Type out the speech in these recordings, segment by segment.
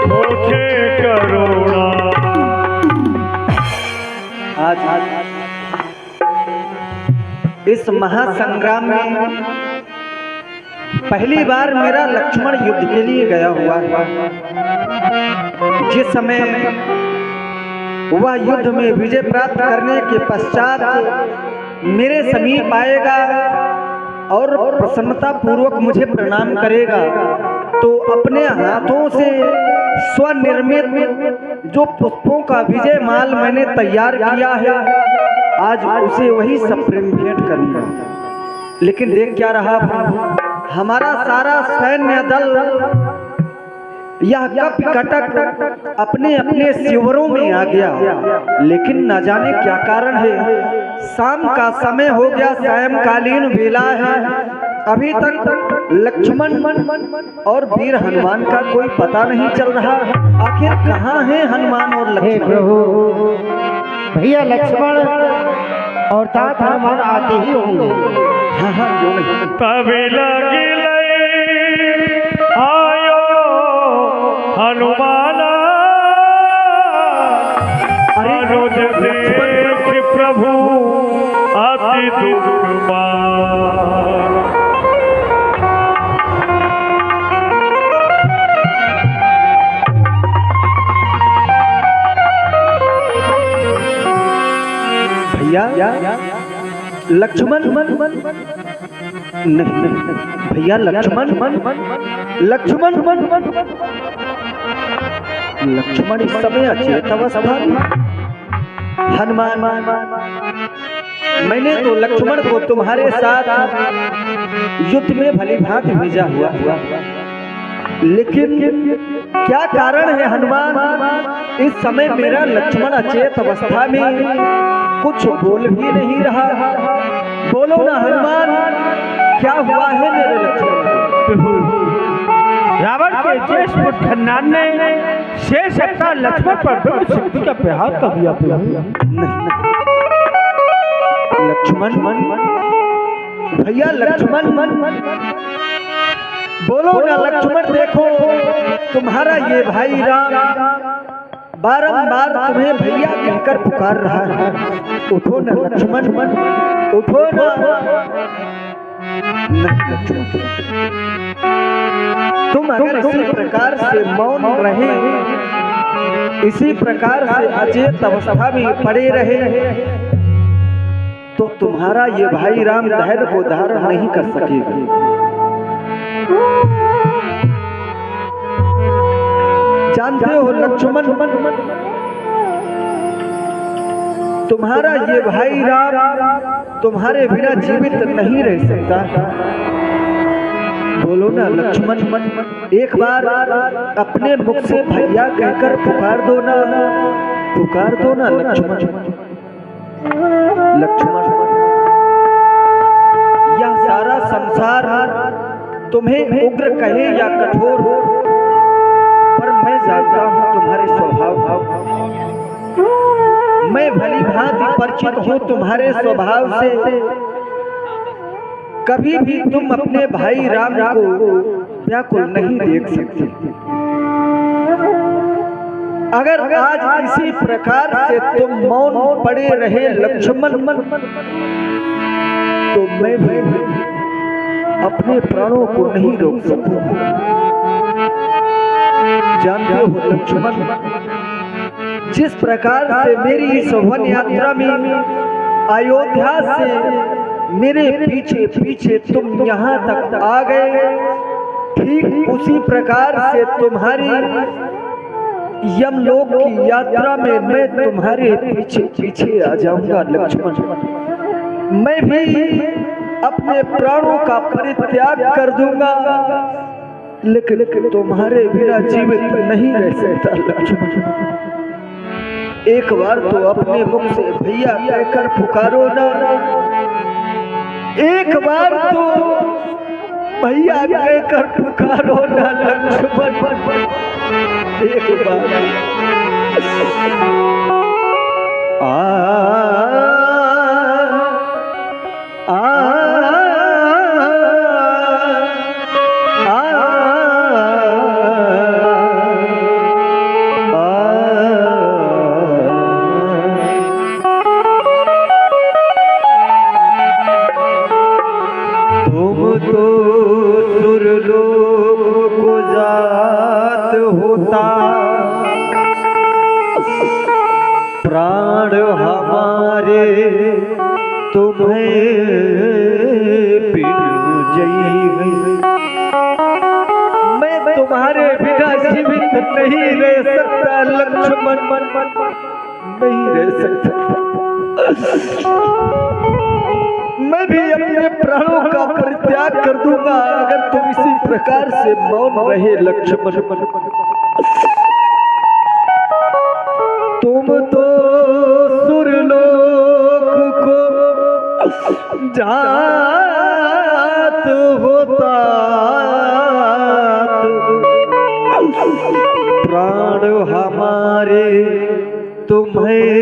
मुझे करुणा। आज इस महासंग्राम में पहली बार मेरा लक्ष्मण युद्ध के लिए गया हुआ है। जिस समय वह युद्ध में विजय प्राप्त करने के पश्चात मेरे समीप आएगा और प्रसन्नता पूर्वक मुझे प्रणाम करेगा, तो अपने हाथों से स्वनिर्मित जो पुष्पों का विजय माल मैंने तैयार किया है, आज उसे वही सप्रेम भेंट करूंगा। लेकिन देख क्या रहा, हमारा सारा सैन्य दल यह कप कटक अपने अपने शिविरों में आ गया, लेकिन न जाने क्या कारण है। शाम का समय हो गया, सायंकालीन वेला है, अभी तक लक्ष्मण और वीर हनुमान का कोई पता नहीं चल रहा। आखिर कहाँ है हनुमान और लक्ष्मण? प्रभु भैया लक्ष्मण और तात हनुमान आते ही होंगे। हाँ हाँ, क्यों नहीं। तभी लगी आयो हनुमान, अनुज देख प्रभु अति दुख मान। भैया लक्ष्मण नहीं, भैया लक्ष्मण लक्ष्मण इस समय अचेत अवस्था में। हनुमान, मैंने तो लक्ष्मण को तुम्हारे साथ युद्ध में भली भांति भेजा हुआ, लेकिन क्या कारण है हनुमान, इस समय मेरा लक्ष्मण अचेत अवस्था में कुछ बोल भी नहीं रहा। बोलो ना हनुमान, क्या हुआ है मेरे लक्ष्मण? रावण के ज्येष्ठ पुत्र हनुमान ने शेष अवतार लक्ष्मण पर ब्रह्म शक्ति का प्रहार कर दिया। लक्ष्मण, भैया लक्ष्मण, बोलो ना लक्ष्मण। देखो तुम्हारा ये भाई राम बारंबार तुम्हें भैया कहकर पुकार रहा है। उठो ना लक्ष्मण, उठो ना। तुम अगर इसी प्रकार से मौन रहे, इसी प्रकार से अचेत अवस्था में पड़े रहे, तो तुम्हारा ये भाई राम धैर्य को धारण नहीं कर सकेगा। जानते हो लक्ष्मण, तुम्हारा ये भाई राम तुम्हारे बिना जीवित नहीं रह सकता। बोलो ना लक्ष्मण, एक बार अपने मुख से भैया कहकर पुकार दो ना, पुकार दो ना लक्ष्मण। लक्ष्मण, यह सारा संसार तुम्हें उग्र कहे या कठोर हो, पर मैं जानता हूं तुम्हारे स्वभाव। मैं भली भांति परिचित हूं तुम्हारे स्वभाव से। कभी भी तुम अपने भाई राम को व्याकुल नहीं देख सकते। अगर आज इसी प्रकार से तुम मौन पड़े रहे लक्ष्मण, तो मैं भी अपने प्राणों को नहीं रोक सकूंगा। जानते हो लक्ष्मण, जिस प्रकार से मेरी इस वन यात्रा में अयोध्या से मेरे पीछे पीछे तुम यहाँ तक आ गए, ठीक उसी प्रकार से तुम्हारी यमलोक की यात्रा में मैं तुम्हारे पीछे पीछे आ जाऊंगा लक्ष्मण। मैं भी अपने प्राणों का परित्याग कर दूंगा, लेकिन तुम्हारे बिना जीवित नहीं रह सकता लक्ष्मण। एक बार तो अपने मुख से भैया कहकर पुकारो ना, एक बार तो भैया कहकर पुकारो ना लक्ष्मण। एक बार जात होता, प्राण हमारे तुम्हें बिनु जई। मैं तुम्हारे बिना जीवित नहीं रह सकता लक्ष्मण, नहीं रह सकता। मैं भी अपने प्राणों का परित्याग कर दूंगा अगर तुम इसी प्रकार से मौन रहे लक्ष्मण। तुम तो सुरलोक को जात होता, प्राण हमारे तुम्हें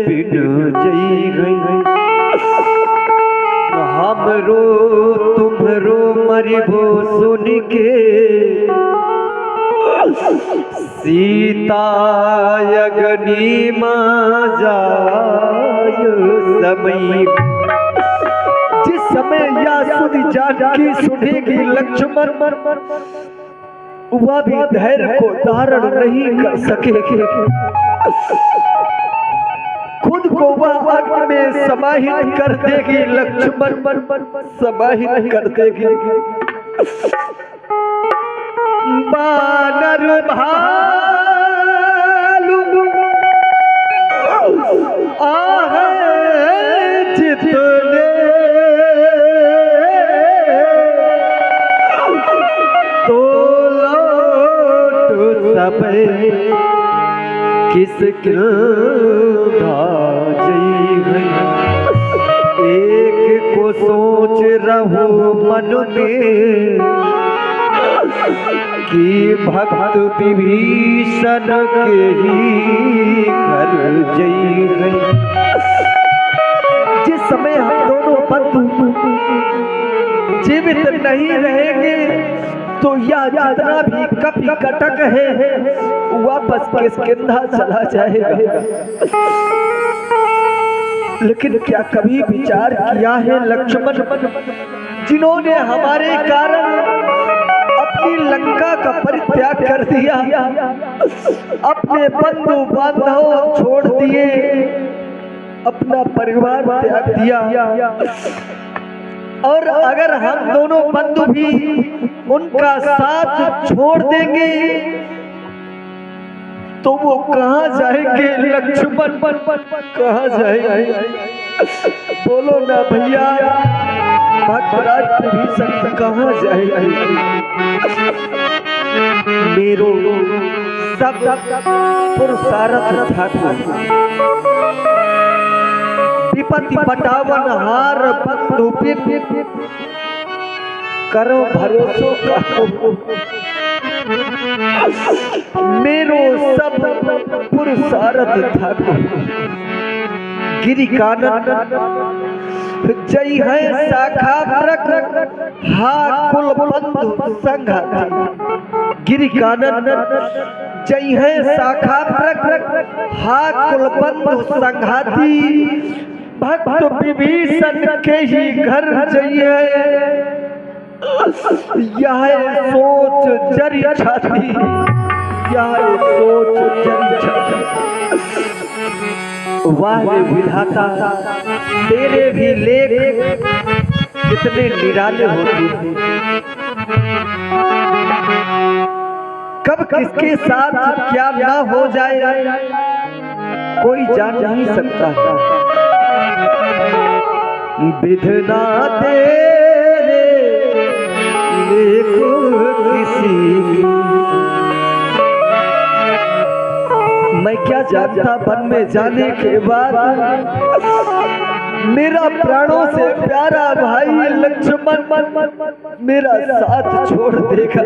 बिनु जई गई। हमरो तुम्हरो मरिबो सुन के, सीता अग्नि में जाय समय। जिस समय या सुधि जानकी सुनेगी लक्ष्मण, वह भी धैर्य को धारण नहीं कर सकेगी। खुद को वह अग्नि में समाहित कर देगी लक्ष्मण, समाहित कर देगी। बानर भालू आहे जितने, तो लौट सब किसके एक को सोच रहो मन में कि भक्त विभीषण के ही घर जई गई। जिस समय हम दोनों बंधु जीवित नहीं रहेंगे तो यह जितना भी कपि कटक है वापस किष्किंधा चला जाएगा। लेकिन क्या कभी विचार किया है लक्ष्मण, जिन्होंने हमारे कारण अपनी लंका का परित्याग कर दिया, अपने बंधु बांधव छोड़ दिए, अपना परिवार त्याग दिया, और अगर हम दोनों बंधु भी उनका साथ छोड़ देंगे तो वो कहाँ जाएंगे लक्ष्मण, कहाँ जाएंगे? बोलो ना भैया, भक्तराज विभीषण कहाँ जाएंगे? मेरो सब पुरुषार्थ ठाकुर, विपत्ति पटावन हार बंधु करो भरोसो मेरो सब पुरुषार्थ ठाकुर। गिरि कानन जय है शाखा प्रक, हा कुल बंधु संघाती। गिरि कानन जय है शाखा प्रक, हा कुल बंधु संघाती। भक्त विभीषण के ही घर जइए, यह सोच जरी छाती, यह सोच जरी छाती। वाह विधाता, तेरे भी लेख कितने निराले होते हैं। कब किसके साथ क्या ना हो जाए कोई जान नहीं सकता। विधना तेरे लेख किसी की, मैं क्या जानता वन में जाने के बाद मेरा प्राणों से प्यारा भाई लक्ष्मण मेरा साथ छोड़ देगा।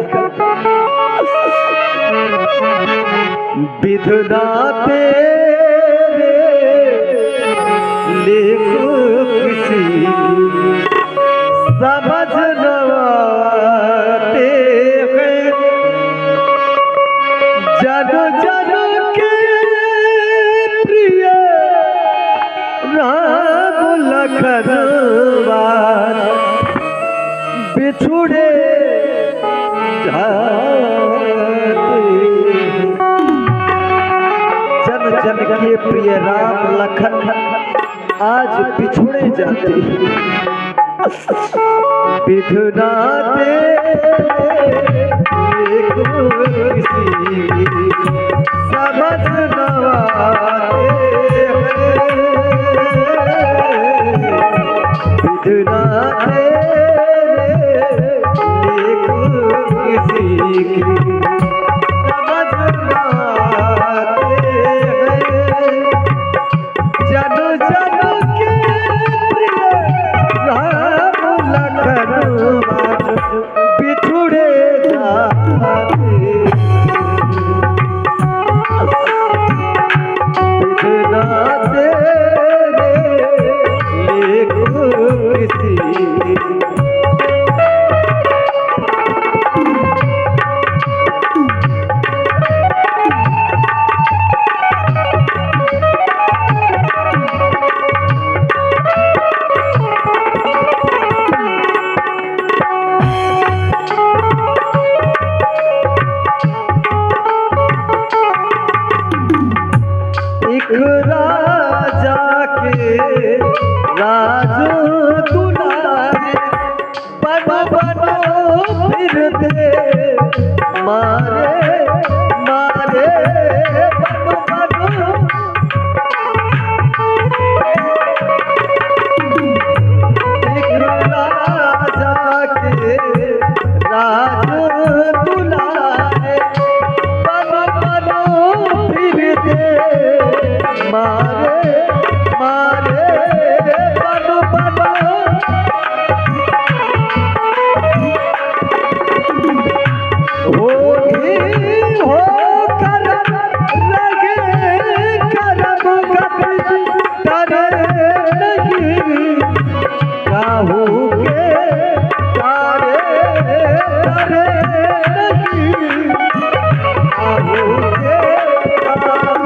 विधना तेरे लेख किसी की, समझ न आते हैं जन जन के प्रिय राम लखन बिछुड़े राम लखन आज बिछुड़े जाते विधुना समझ नवाते विधुना किसी की समझ नवाते जनु जनु के प्रिय राम लखन बिछुड़े जाते बिधुना तेरे एक किसी राजा के राज दुलारे बनो बनो फिरते मारे मारे बनो बनो एक राजा के राज दुलारे बनो बनो फिरते मारे मारे बनो बनो हो करम लगे करम कभी करे नहीं काहू के तारे करे नहीं काहू के तारे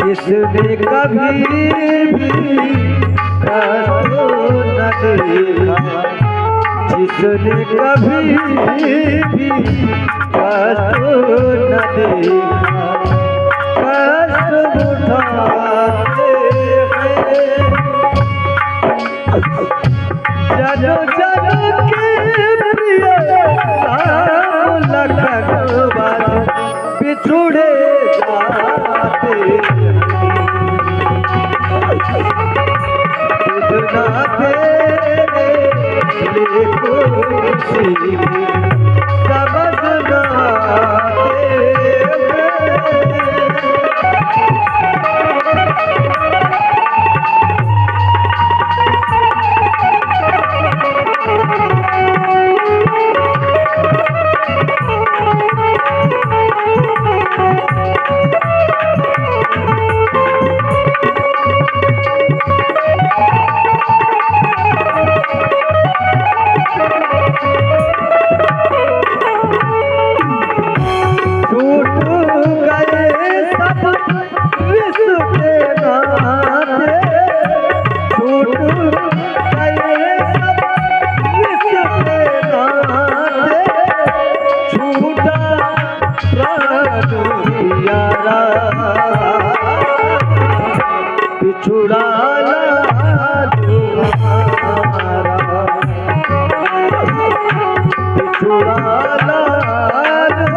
जिसने कभी भी कष्ट न देखा जिसने कभी भी कष्ट न देखा कष्ट उठाते हैं जनो जनो के प्रिय राम लखन बिछुड़े जाते विधुना तेरे खुशी समझ नवाते बिछुड़ा लाडू हमारा बिछुड़ा लाडू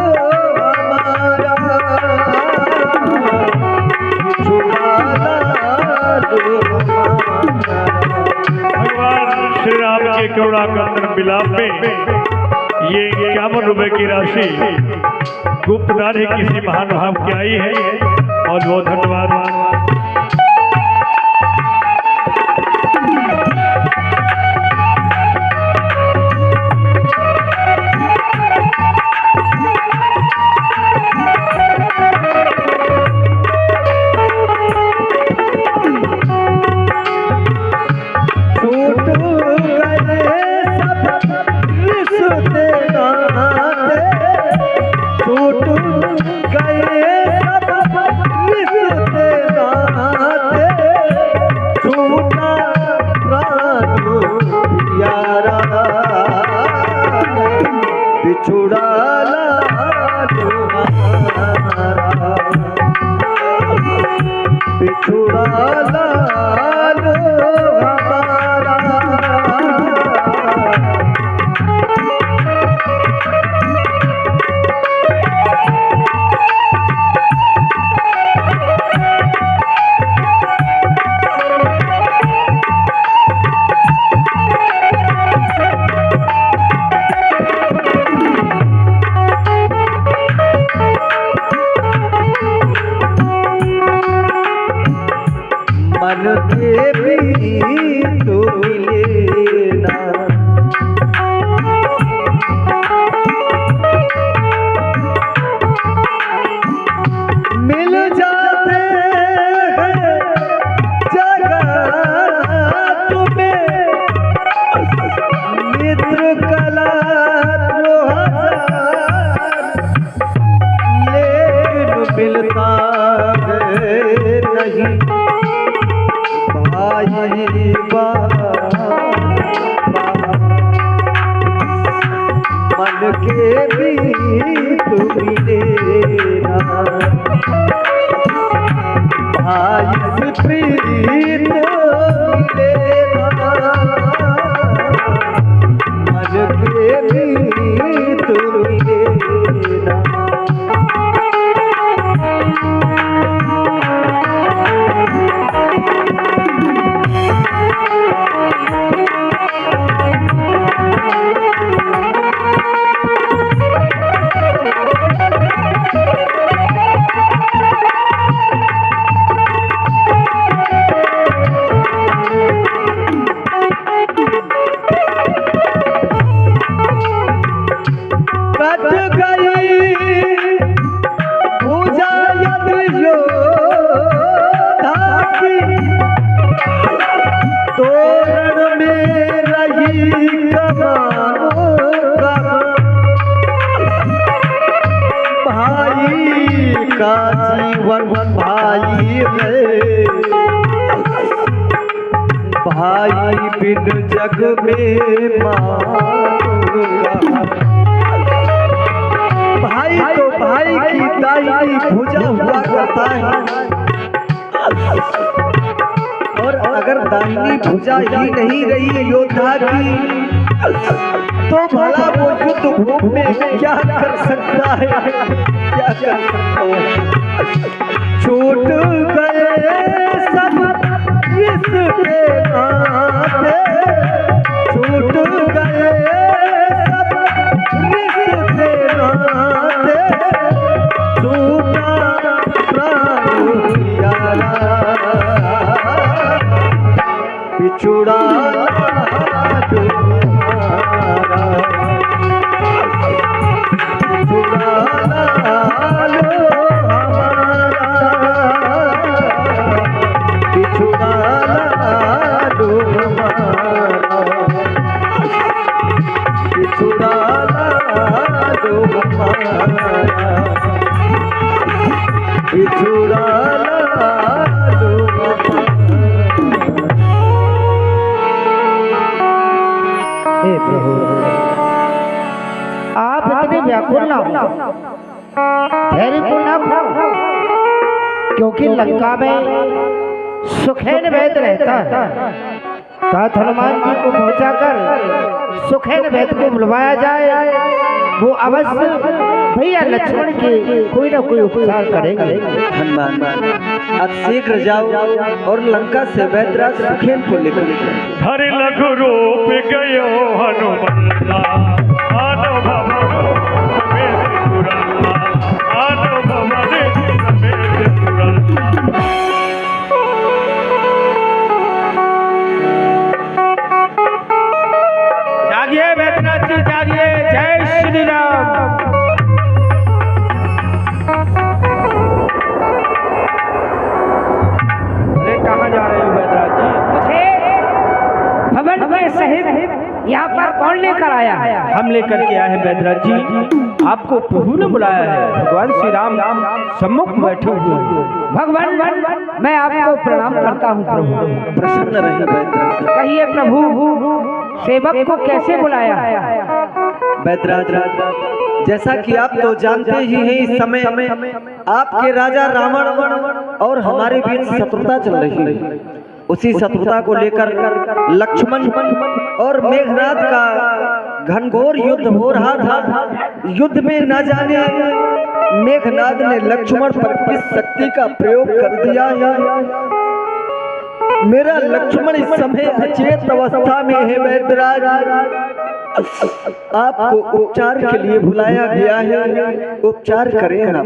हमारा बिछुड़ा लाडू हमारा। भगवान श्री राम के करुणा कंदन मिलाप में ये 51 रुपए की राशि गुप्तदान है किसी महानुभाव की आई है। बहुत बहुत धन्यवाद। गए सब रिश्ते मन के भी तो मिले ना। मिल जाते हैं जगह तुम्हें मित्र कला तो हजार, लेकिन मिलता है नहीं भाई मन के भी तो मिले ना। भाई प्रीत मिले ना, मन के भी तो मिले ना। तोरण में रही कमानो भाई का जीवन भाई है, भाई बिन जग में मांगा। भाई तो भाई की दाई भुजा हुआ करता है, और अगर दाहिनी भुजा ही नहीं रही योद्धा की तो भला वो युद्ध भूमि में क्या कर सकता है, क्या कर सकता है। छूट गए सब इसके नाते, छूट गए सब इसके नाते, छूटा प्राण प्यारा बिछुड़ा आप इतने व्याकुल ना हो, धैर्य को ना खो, क्योंकि लंका में सुखैन वैद्य रहता है। तात हनुमान जी को पहुंचाकर सुखैन वैद्य को बुलवाया जाए, वो अवश्य भैया लक्ष्मण के कोई ना कोई उपचार करेंगे। हनुमान अब शीघ्र जाओ और लंका से वैद्यराज सुखैन को लेकर हरि लघु रूप गयो हनुमंता, आनो भवन समेत तुरंता, आनो भवन समेत तुरंता। जागिए वैद्यनाथ जी, जागिए। जय श्री राम। कहाँ जा रहे हो वैद्यनाथ जी? मुझे भवन में सहित यहाँ पर कौन लेकर आया है? हम लेकर के आए हैं वैद्यनाथ जी, आपको प्रभु ने बुलाया है। भगवान श्री राम सम्मुख बैठे हुए हैं। भगवान मैं आपको प्रणाम करता हूँ प्रभु। प्रसन्न रहे वैद्यराज। कहिए प्रभु सेवक को कैसे बुलाया? वैद्यराज जैसा कि आप तो जानते ही हैं, इस समय आपके राजा रावण और हमारे बीच शत्रुता चल रही है। उसी शत्रुता को लेकर लक्ष्मण और मेघनाद का घनघोर युद्ध हो रहा था। युद्ध में न जाने मेघनाद ने लक्ष्मण पर किस शक्ति का प्रयोग कर दिया है। मेरा लक्ष्मण इस समय अचेत अवस्था में है। वैद्यराज आपको उपचार के लिए बुलाया गया है, उपचार करें आप।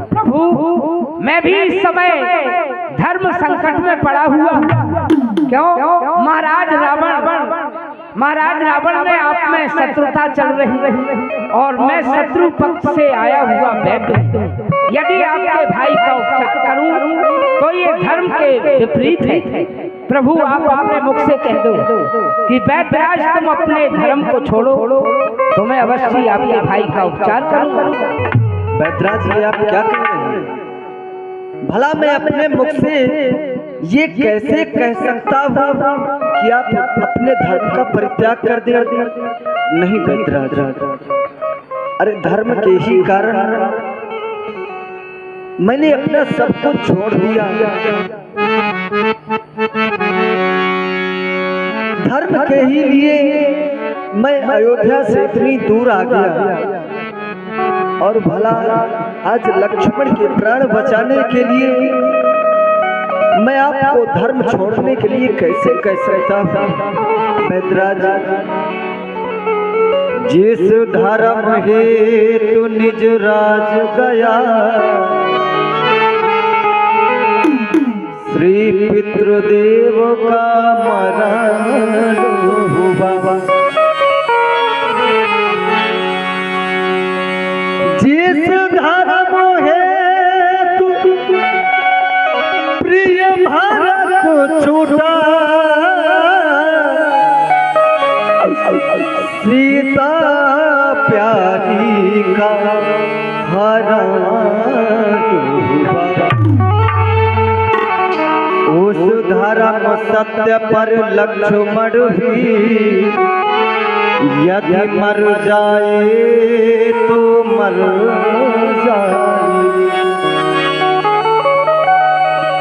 प्रभु मैं भी इस समय धर्म संकट में पड़ा हुआ। क्यों? महाराज रावण ने आप में शत्रुता चल रही और मैं शत्रु पक्ष से आया हुआ वैद्य। यदि आपके भाई का उपचार करूं तो ये धर्म के विपरीत है। प्रभु आप अपने मुख से कह दो कि वैद्यराज तुम अपने धर्म को छोड़ो तो मैं अवश्य आपके भाई का उपचार करूंगा। वैद्यराज जी, आप क्या कह रहे हैं? भला मैं अपने मुख से ये कैसे कह सकता हूँ कि आप अपने धर्म का परित्याग कर दे? नहीं वैद्यराज, अरे धर्म के ही कारण मैंने अपना सब कुछ छोड़ दिया। धर्म के ही लिए मैं अयोध्या से इतनी दूर आ गया और भला आज लक्ष्मण के प्राण बचाने के लिए मैं आपको धर्म छोड़ने के लिए कैसे कह सकता हूँ? वैद्यराज, जिस धर्म हेतु निज राज गया, श्री पितृदेव का मरण हुआ। जिस धर्म हेतु प्रिय भारत को छूटा, सीता प्यारी का हरण हुआ। उस धर्म सत्य पर लक्ष्मण भी यदि मर जाए तो मर जाए।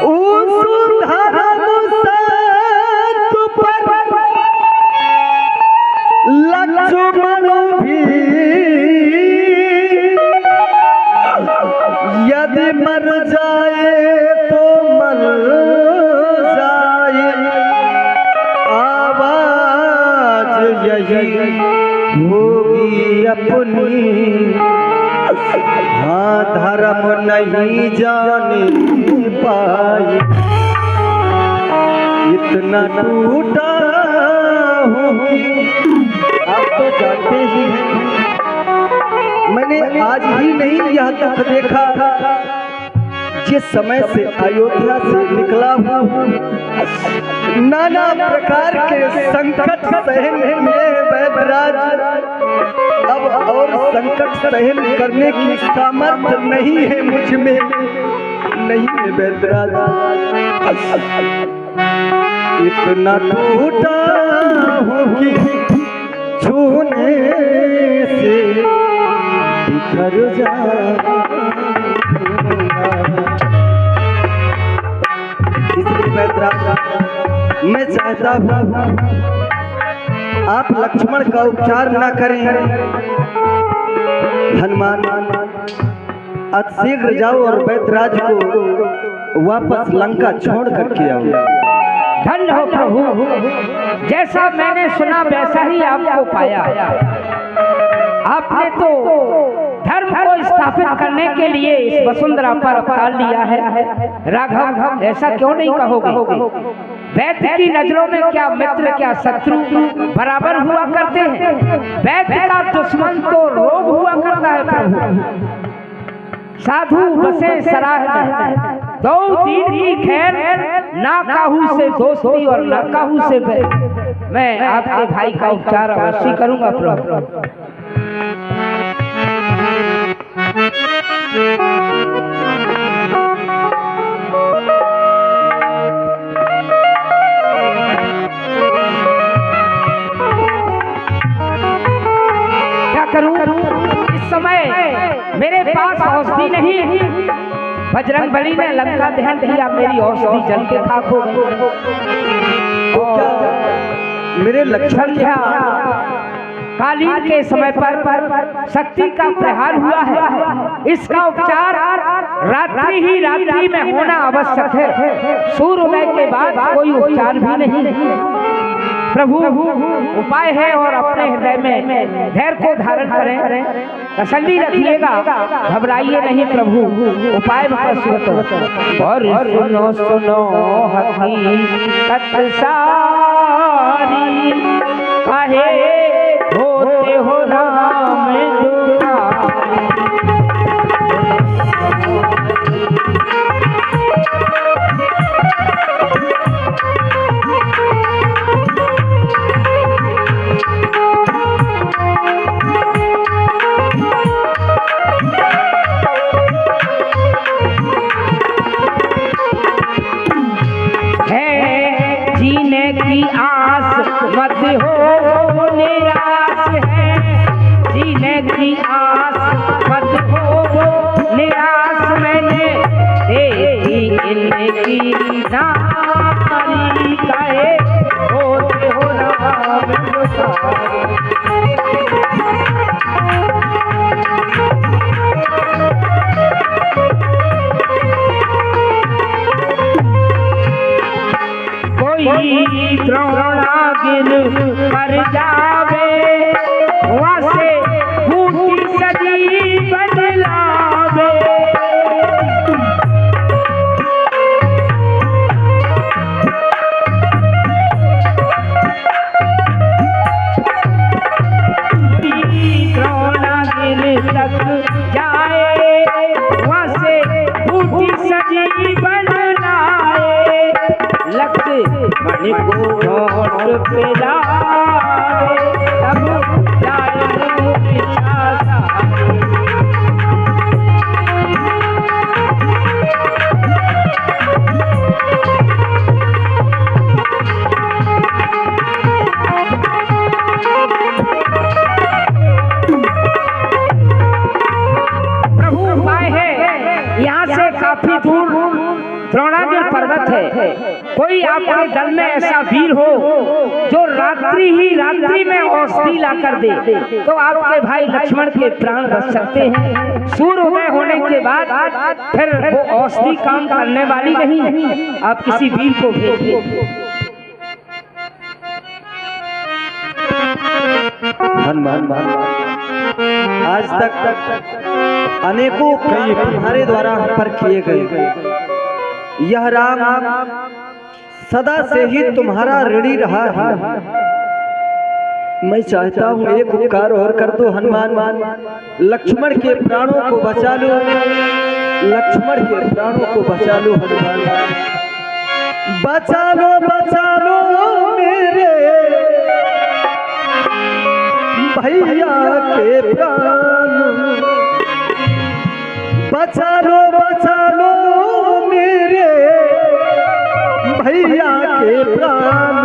उस धर्म सत्य पर लक्ष्मण भी यदि मर जाए तो मर जाए। आवाज यही होगी अपनी, हाँ धर्म नहीं जाने पाए। इतना टूटा हूँ कि आप तो जानते ही हैं, मैंने आज ही नहीं यह दुख देखा। जिस समय से अयोध्या से निकला हूँ, नाना प्रकार के संकट सहने में वैद्यराज, अब और संकट सहन करने की सामर्थ्य नहीं है मुझ में, नहीं है वैद्यराज। इतना टूटा हूँ कि छूने से बिखर जाऊंगा। मैं चाहता हूँ आप लक्ष्मण का उपचार न करें। हनुमान, अतिशीघ्र जाओ और वैद्यराज को वापस लंका छोड़ करके आओ। धन्य हो प्रभु, जैसा मैंने सुना वैसा ही आपको पाया। आपने तो धर्म को स्थापित करने के लिए इस वसुंधरा पर अवतार लिया है। राघव, ऐसा क्यों नहीं कहोगे? वैद्य की नजरों में क्या मित्र क्या शत्रु बराबर हुआ करते हैं। वैद्य का दुश्मन तो रोग हुआ करता है प्रभु। साधु बसे सराह में, दो दिन की खैर, ना काहू से दोस्ती और ना काहू से बैर। मैं आपके भाई का उपचार अवश्य करूंगा प्रभु। क्या करूं? इस समय मेरे पास औषधि नहीं है। बजरंग बली ने लंका दहन किया, मेरी औषधि जल के खाक हो गई। मेरे लक्ष्मण कालीन के समय पर शक्ति का प्रहार हुआ है। इसका उपचार रात्रि ही रात्रि में होना आवश्यक है। सूर्योदय के बाद कोई उपचार भी नहीं। प्रभु उपाय है और अपने हृदय में धैर्य को धारण करें, तसल्ली रखिएगा, घबराइए नहीं प्रभु, उपाय बता। और सुनो सुनो हकीकत सारी, काहे होते हो राम दुलारी। जीने की आस मत हो निराश है, जीने की आस मत हो निराश, मैंने देखी इनकी नारी, काहे होते हो राम दुलारी। द्रोणागिर मर जावे, वहाँ से भूति सजी बदलावे। द्रोणागिर तक जाए, वहाँ से भूति सजी बदलाए, लक्ष्य मणि को होठ पे लाए, तब जाए पिछासा। प्रभु उपाय है, यहाँ से काफी दूर द्रोणागिर पर्वत है, कोई आपके दल में ऐसा वीर हो जो रात्रि में औषधि ला कर दे, तो आपके भाई लक्ष्मण के प्राण बच सकते हैं। सूर्योदय होने के बाद फिर वो औषधि काम करने वाली नहीं, आप किसी वीर को भेजिए। हनुमान आज तक अनेकों कई तुम्हारे द्वारा हम पर किए गए, यह राम सदा से ही तुम्हारा ऋणी रहा है। मैं चाहता हूँ एक उपकार और कर दो हनुमान, लक्ष्मण के प्राणों को बचा लो, लक्ष्मण के प्राणों को बचा लो हनुमान, बचा लो मेरे भैया के प्राण, बचा लो मेरे भैया के प्राण।